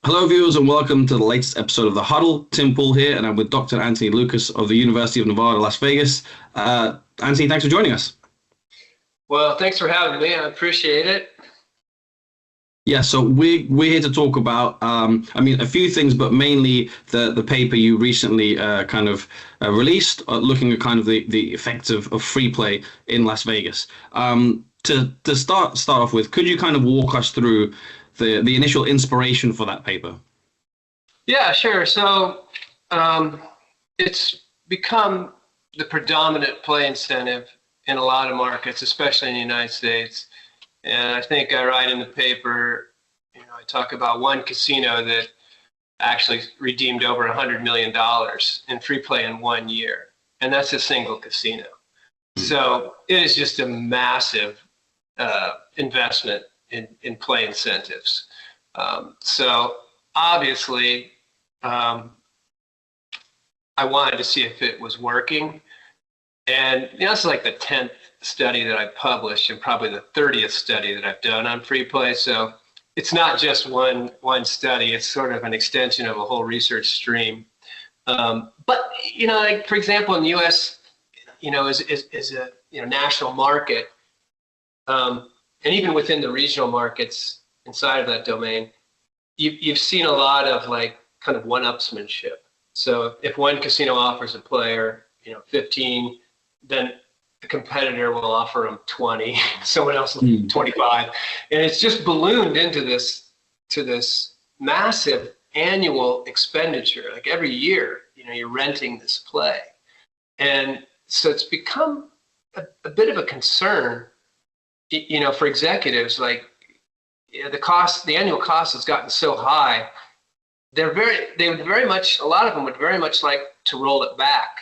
Hello, viewers, and welcome to the latest episode of the Huddle. Tim Poole here, and I'm with Dr. Anthony Lucas of the University of Nevada, Las Vegas. Anthony, thanks for joining us. Well, thanks for having me. I appreciate it. Yeah, so we're here to talk about, a few things, but mainly the paper you recently released, looking at kind of the effects of free play in Las Vegas. To start off with, could you kind of walk us through the initial inspiration for that paper? Yeah, sure. So it's become the predominant play incentive in a lot of markets, especially in the United States. And I think I write in the paper, I talk about one casino that actually redeemed over $100 million in free play in 1 year. And that's a single casino. So it is just a massive investment in play incentives. So obviously, I wanted to see if it was working. And it's like the 10th study that I published and probably the 30th study that I've done on free play. So it's not just one study, it's sort of an extension of a whole research stream. But, like, for example, in the US, is a national market, and even within the regional markets inside of that domain, you've seen a lot of like kind of one-upsmanship. So if one casino offers a player, 15, then the competitor will offer them 20, someone else 25, and it's just ballooned into this massive annual expenditure. Like every year, you're renting this play, and so it's become a bit of a concern, for executives. Like the annual cost has gotten so high. A lot of them would very much like to roll it back,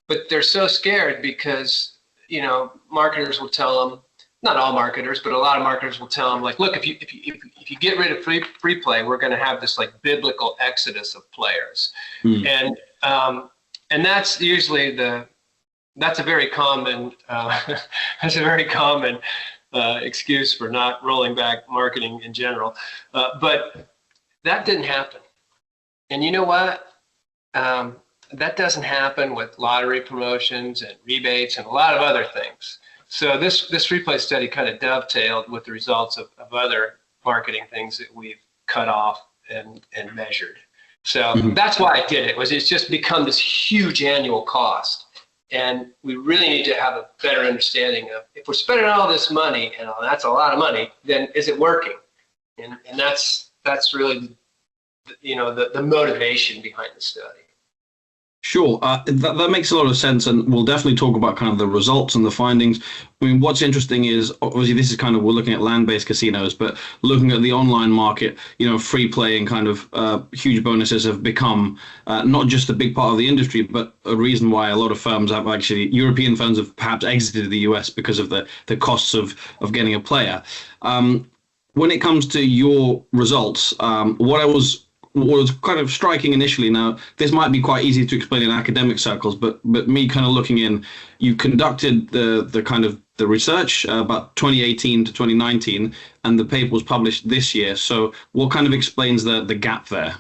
but they're so scared because marketers will tell them, not all marketers, but a lot of marketers will tell them, like, look, if you get rid of free play, we're going to have this like biblical exodus of players, and that's usually that's a very common excuse for not rolling back marketing in general, but that didn't happen. And you know what? That doesn't happen with lottery promotions and rebates and a lot of other things. So this free play study kind of dovetailed with the results of other marketing things that we've cut off and measured. So that's why I did it. It's just become this huge annual cost. And we really need to have a better understanding of, if we're spending all this money, and that's a lot of money, then is it working? And that's really the motivation behind the study. Sure, that makes a lot of sense, and we'll definitely talk about kind of the results and the findings. I mean, what's interesting is, obviously, this is kind of, we're looking at land-based casinos, but looking at the online market, free play and kind of huge bonuses have become not just a big part of the industry, but a reason why a lot of firms have actually, European firms have perhaps exited the US because of the costs of getting a player. When it comes to your results, what was kind of striking initially. Now, this might be quite easy to explain in academic circles, but me kind of looking in, you conducted the kind of the research about 2018 to 2019, and the paper was published this year. So what kind of explains the gap there?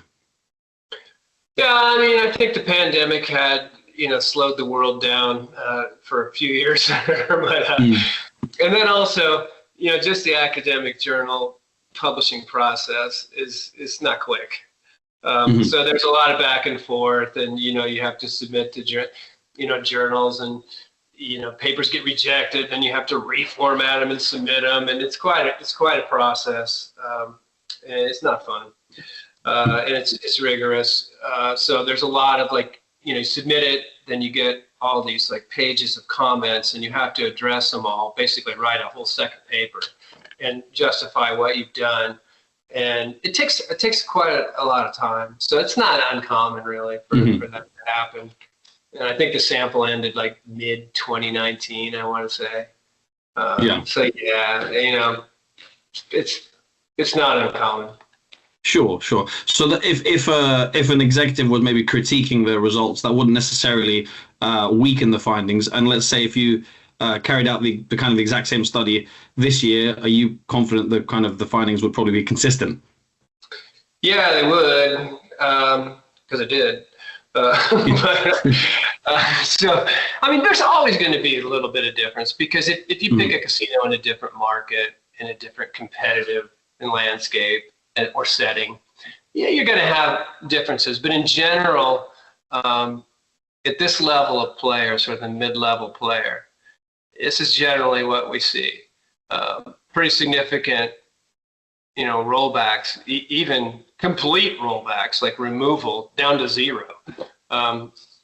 Yeah, I think the pandemic had, slowed the world down for a few years, but, and then also, just the academic journal publishing process is not quick. So there's a lot of back and forth, and you have to submit to journals, and papers get rejected, then you have to reformat them and submit them, and it's quite a process, and it's not fun, and it's rigorous. So there's a lot of you submit it, then you get all these pages of comments, and you have to address them all, basically write a whole second paper and justify what you've done. And it takes quite a lot of time. So it's not uncommon, really, for that to happen. And I think the sample ended mid 2019, I want to say. So yeah, it's not uncommon. Sure. So that if an executive was maybe critiquing the results, that wouldn't necessarily weaken the findings. And let's say if you carried out the kind of the exact same study this year, are you confident that kind of the findings would probably be consistent? Yeah, they would, because I did. So, I mean, there's always going to be a little bit of difference because if you pick a casino in a different market, in a different competitive landscape or setting, yeah, you're going to have differences. But in general, at this level of player, sort of the mid-level player, this is generally what we see. Pretty significant, rollbacks, even complete rollbacks, like removal down to zero.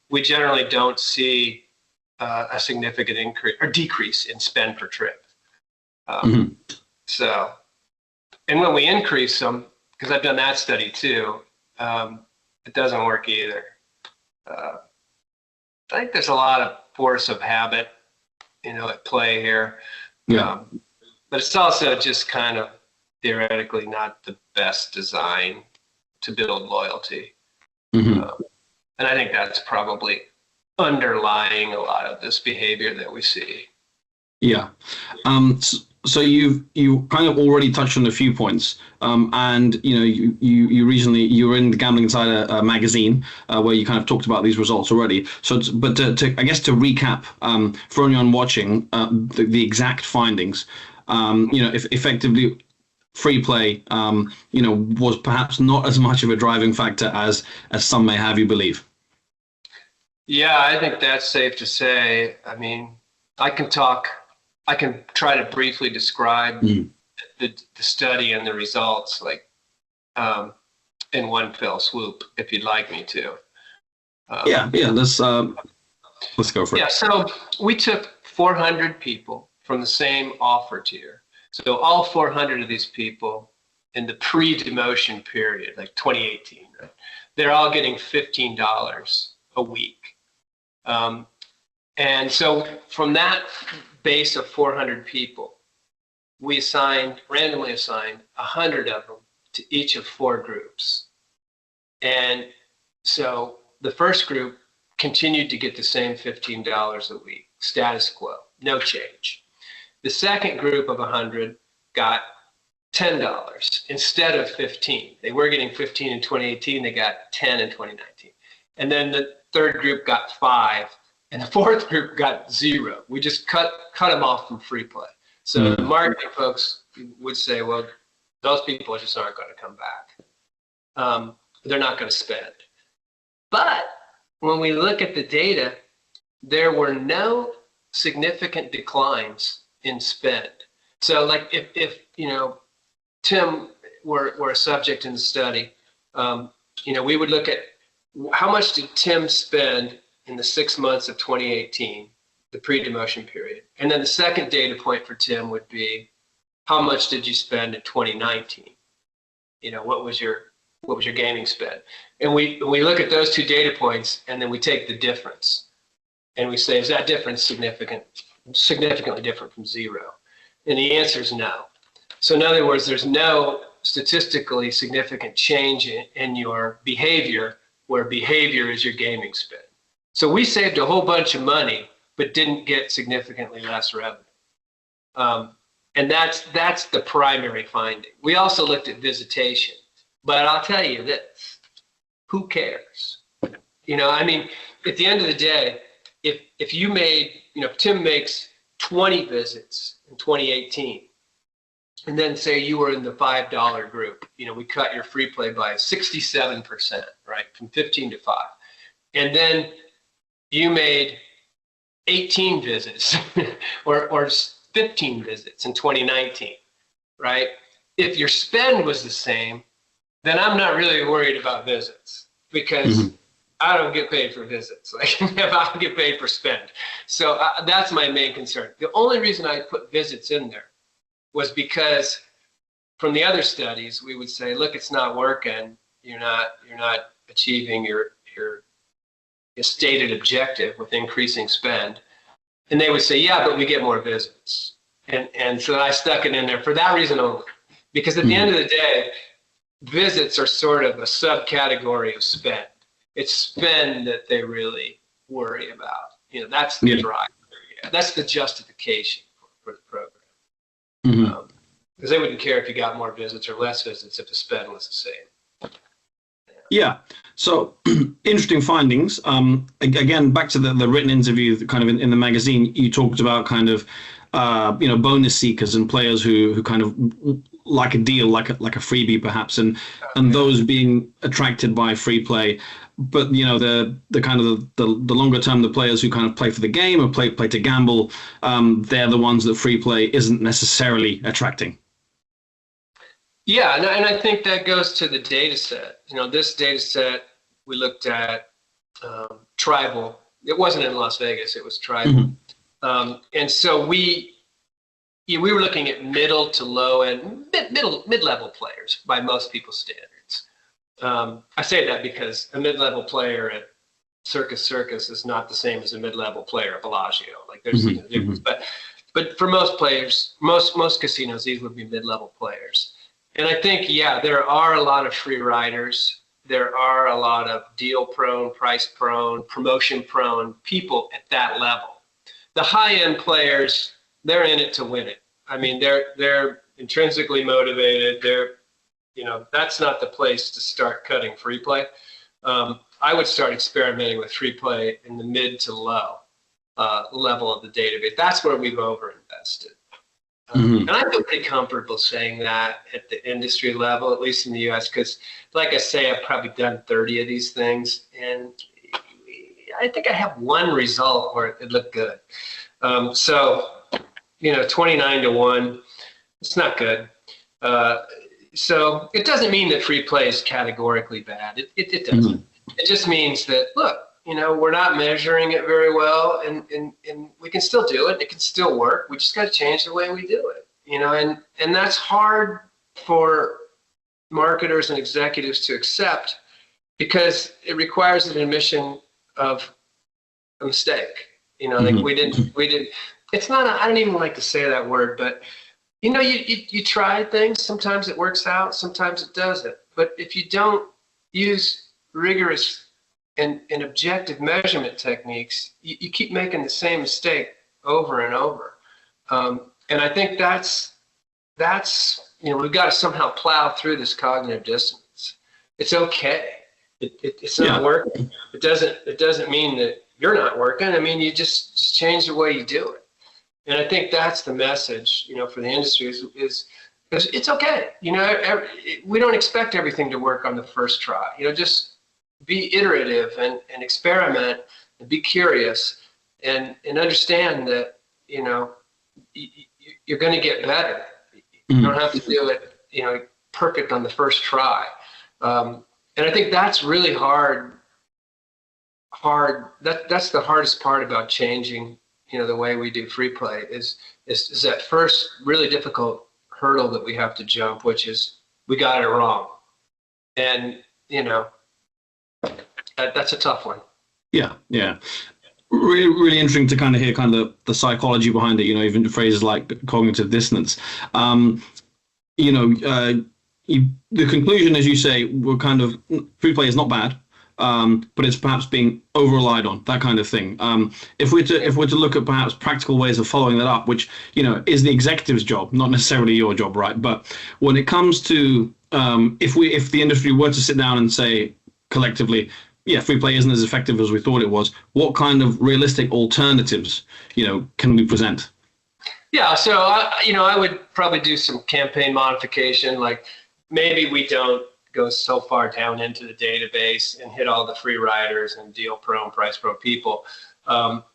We generally don't see a significant increase or decrease in spend per trip. So, and when we increase them, because I've done that study too, it doesn't work either. I think there's a lot of force of habit, at play here. Yeah. But it's also just kind of theoretically not the best design to build loyalty. And I think that's probably underlying a lot of this behavior that we see. Yeah. So you kind of already touched on a few points, and you recently you were in the Gambling Insider magazine where you kind of talked about these results already. So, but to I guess to recap for anyone watching the exact findings, if effectively free play, was perhaps not as much of a driving factor as some may have you believe. Yeah, I think that's safe to say. I mean, I can try to briefly describe the study and the results, like in one fell swoop, if you'd like me to. Let's go for it. Yeah, so we took 400 people from the same offer tier. So all 400 of these people in the pre-demotion period, like 2018, right, they're all getting $15 a week. And so from that base of 400 people, we randomly assigned 100 of them to each of 4 groups. And so the first group continued to get the same $15 a week, status quo, no change. The second group of 100 got $10 instead of 15. They were getting 15 in 2018, they got 10 in 2019. And then the third group got 5, and the fourth group got 0. We just cut them off from free play. So the marketing folks would say, well, those people just aren't going to come back. They're not going to spend. But when we look at the data, there were no significant declines in spend. So like if Tim were a subject in the study, we would look at how much did Tim spend in the 6 months of 2018, the pre-demotion period. And then the second data point for Tim would be, how much did you spend in 2019? What was your gaming spend? And we look at those 2 data points, and then we take the difference. And we say, is that difference significantly different from 0? And the answer is no. So in other words, there's no statistically significant change in your behavior, where behavior is your gaming spend. So we saved a whole bunch of money, but didn't get significantly less revenue. And that's the primary finding. We also looked at visitation, but I'll tell you this, who cares? I mean, at the end of the day, if you made, Tim makes 20 visits in 2018, and then say you were in the $5 group, we cut your free play by 67%, right, from 15 to 5. And then you made 18 visits or 15 visits in 2019, right? If your spend was the same, then I'm not really worried about visits, because I don't get paid for visits. Like, I don't get paid for spend. So that's my main concern. The only reason I put visits in there was because from the other studies, we would say, look, it's not working. You're not achieving your stated objective with increasing spend. And they would say, yeah, but we get more visits. And so I stuck it in there for that reason only. Because at the end of the day, visits are sort of a subcategory of spend. It's spend that they really worry about. That's the driver. That's the justification for the program. Because they wouldn't care if you got more visits or less visits if the spend was the same. Yeah. So interesting findings. Again, back to the written interview, kind of in the magazine, you talked about kind of bonus seekers and players who kind of like a deal, like a freebie perhaps, and those being attracted by free play. But the kind of the longer term, the players who kind of play for the game or play to gamble, they're the ones that free play isn't necessarily attracting. Yeah, and I think that goes to the data set. This data set, we looked at tribal. It wasn't in Las Vegas, it was tribal. And so we were looking at middle to low and mid-level players by most people's standards. I say that because a mid-level player at Circus is not the same as a mid-level player at Bellagio. Like there's a difference. But for most players, most casinos, these would be mid-level players. And I think, yeah, there are a lot of free riders. There are a lot of deal-prone, price-prone, promotion-prone people at that level. The high-end players, they're in it to win it. I mean, they're intrinsically motivated. That's not the place to start cutting free play. I would start experimenting with free play in the mid to low level of the database. That's where we've overinvested. And I feel pretty comfortable saying that at the industry level, at least in the U.S., because, like I say, I've probably done 30 of these things, and I think I have one result where it looked good. 29-1, it's not good. So it doesn't mean that free play is categorically bad. It doesn't. It just means that, look, we're not measuring it very well, and we can still do it. It can still work. We just got to change the way we do it, and that's hard for marketers and executives to accept because it requires an admission of a mistake. Like we didn't, it's not, I don't even like to say that word, but you try things. Sometimes it works out, sometimes it doesn't. But if you don't use rigorous and objective measurement techniques, you keep making the same mistake over and over. And I think that's we've got to somehow plow through this cognitive dissonance. It's okay. It's not working. It doesn't mean that you're not working. I mean, you just change the way you do it. And I think that's the message, for the industry is it's okay. We don't expect everything to work on the first try. Just be iterative and experiment and be curious and understand that, you're going to get better. You don't have to do it, perfect on the first try. And I think that's really hard. That's the hardest part about changing, the way we do free play is that first really difficult hurdle that we have to jump, which is we got it wrong. And, that's a tough one. Yeah. Really, really interesting to kind of hear kind of the psychology behind it, even phrases like cognitive dissonance. The conclusion, as you say, we're kind of free play is not bad, but it's perhaps being over relied on, that kind of thing. If we're to look at perhaps practical ways of following that up, which is the executive's job, not necessarily your job, right? But when it comes to if the industry were to sit down and say collectively, free play isn't as effective as we thought it was, what kind of realistic alternatives can we present? Yeah, so I would probably do some campaign modification, like maybe we don't go so far down into the database and hit all the free riders and deal prone, price prone people.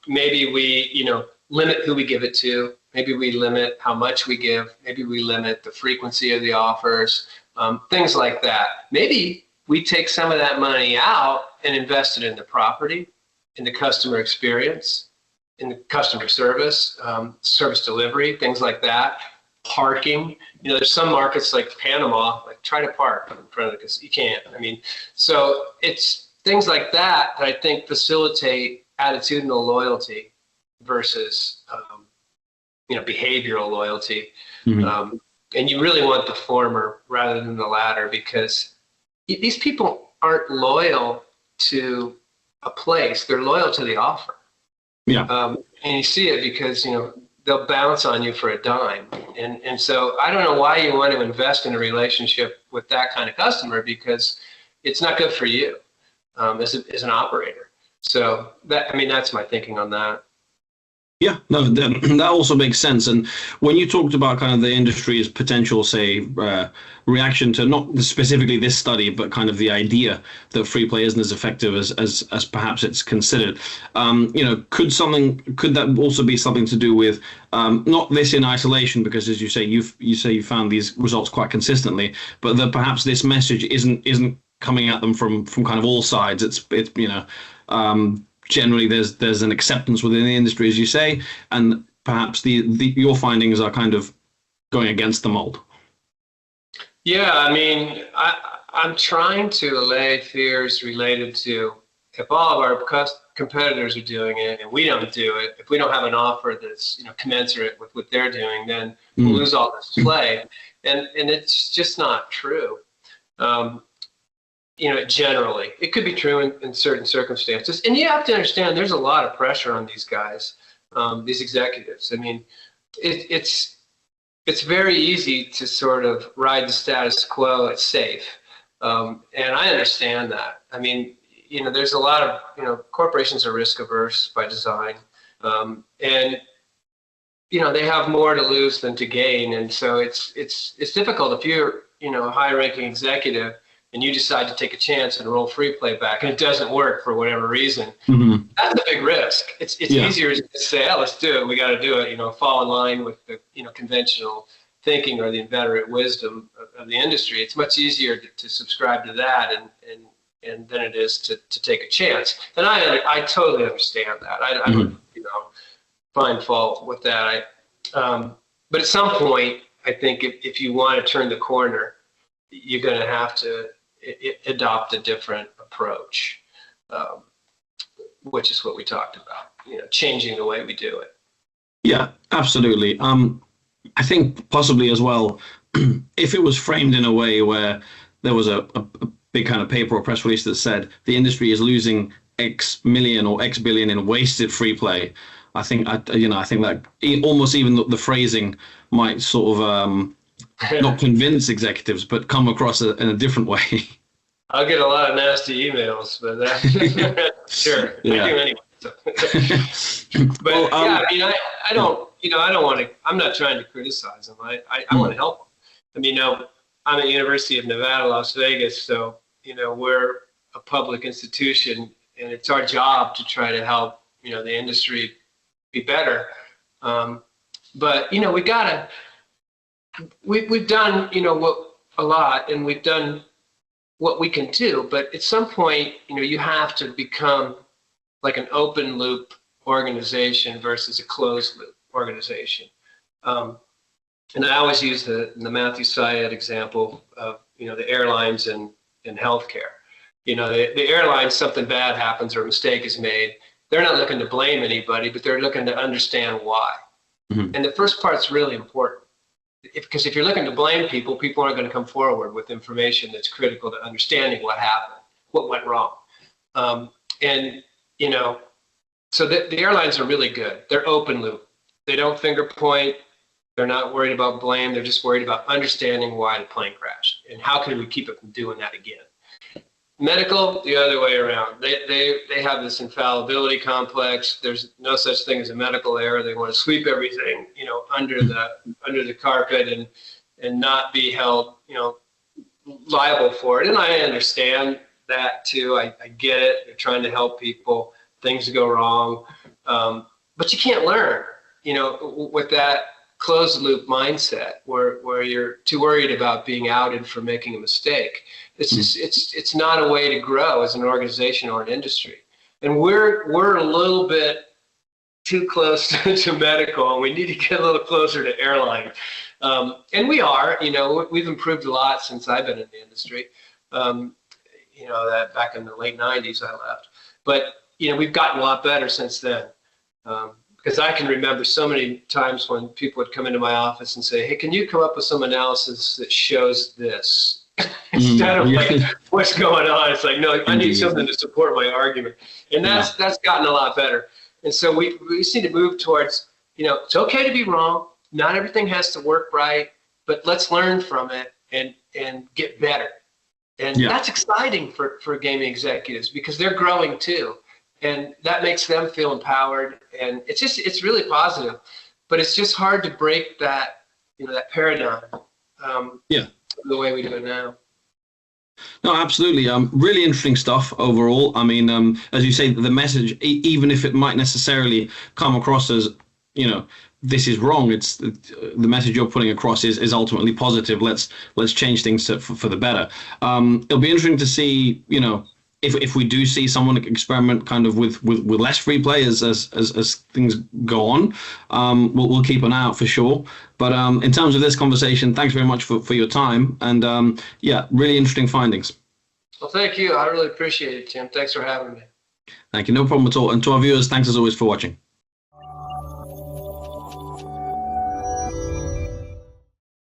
Maybe we limit who we give it to. Maybe we limit how much we give. Maybe we limit the frequency of the offers, things like that. Maybe we take some of that money out and invest it in the property, in the customer experience, in the customer service, service delivery, things like that. Parking, there's some markets like Panama, like try to park in front of the casino. You can't. I mean, so it's things like that I think facilitate attitudinal loyalty versus, behavioral loyalty. And you really want the former rather than the latter, because these people aren't loyal to a place; they're loyal to the offer. Yeah. And you see it because they'll bounce on you for a dime, and so I don't know why you want to invest in a relationship with that kind of customer, because it's not good for you as an operator. So that's my thinking on that. Yeah, no, that also makes sense. And when you talked about kind of the industry's potential, say, reaction to not specifically this study, but kind of the idea that free play isn't as effective as perhaps it's considered, could that also be something to do with not this in isolation, because as you say, you found these results quite consistently, but that perhaps this message isn't coming at them from kind of all sides. It's generally there's an acceptance within the industry, as you say, and perhaps your findings are kind of going against the mold. Yeah, I'm trying to allay fears related to, if all of our competitors are doing it and we don't do it, if we don't have an offer that's commensurate with what they're doing, then we'll lose all this play, and it's just not true. Generally, it could be true in certain circumstances. And you have to understand there's a lot of pressure on these guys, these executives. It's very easy to sort of ride the status quo. It's safe. And I understand that. There's a lot of, corporations are risk averse by design. And they have more to lose than to gain. And so it's difficult if you're, a high ranking executive and you decide to take a chance and roll free play back, and it doesn't work for whatever reason. Mm-hmm. That's a big risk. It's easier to say, let's do it. We got to do it. Fall in line with the conventional thinking or the inveterate wisdom of the industry. It's much easier to subscribe to that and than it is to take a chance. And I totally understand that. I would find fault with that. But at some point, I think if you want to turn the corner, you're going to have to adopt a different approach, which is what we talked about, changing the way we do it. Yeah, absolutely. I think possibly as well, if it was framed in a way where there was a big kind of paper or press release that said the industry is losing X million or X billion in wasted free play, I think that almost even the phrasing might sort of not convince executives, but come across in a different way. I'll get a lot of nasty emails, but sure. Yeah. I do anyway. So. But I don't want to. I'm not trying to criticize them. I want to help them. I'm at University of Nevada, Las Vegas, so we're a public institution, and it's our job to try to help the industry be better. But we gotta. We've done, a lot, and we've done what we can do. But at some point, you have to become like an open loop organization versus a closed loop organization. And I always use the Matthew Syed example of, the airlines and healthcare. The airlines, something bad happens or a mistake is made. They're not looking to blame anybody, but they're looking to understand why. Mm-hmm. And the first part's really important. Because if you're looking to blame people, people aren't going to come forward with information that's critical to understanding what happened, what went wrong. So the airlines are really good. They're open loop. They don't finger point. They're not worried about blame. They're just worried about understanding why the plane crashed and how can we keep it from doing that again. Medical, the other way around. They have this infallibility complex. There's no such thing as a medical error. They want to sweep everything, under the carpet and not be held, liable for it. And I understand that too. I get it. They're trying to help people. Things go wrong, but you can't learn, with that closed loop mindset where you're too worried about being outed for making a mistake. It's not a way to grow as an organization or an industry. And we're a little bit too close to medical, and we need to get a little closer to airline. And we are, we've improved a lot since I've been in the industry. That back in the late 90s I left. But, we've gotten a lot better since then. Because I can remember so many times when people would come into my office and say, hey, can you come up with some analysis that shows this? Instead of like, what's going on? It's like, no, I need something to support my argument. And that's gotten a lot better. And so we just need to move towards, it's okay to be wrong. Not everything has to work right, but let's learn from it and get better. And that's exciting for gaming executives because they're growing too. And that makes them feel empowered. And it's really positive. But it's just hard to break that, that paradigm the way we do it now. No, absolutely. Really interesting stuff overall. I mean, as you say, the message, even if it might necessarily come across as, this is wrong, it's the message you're putting across is ultimately positive. Let's change things for the better. It'll be interesting to see, if we do see someone experiment kind of with less free play as things go on, we'll keep an eye out for sure. But in terms of this conversation, thanks very much for your time. And really interesting findings. Well, thank you. I really appreciate it, Tim. Thanks for having me. Thank you. No problem at all. And to our viewers, thanks as always for watching.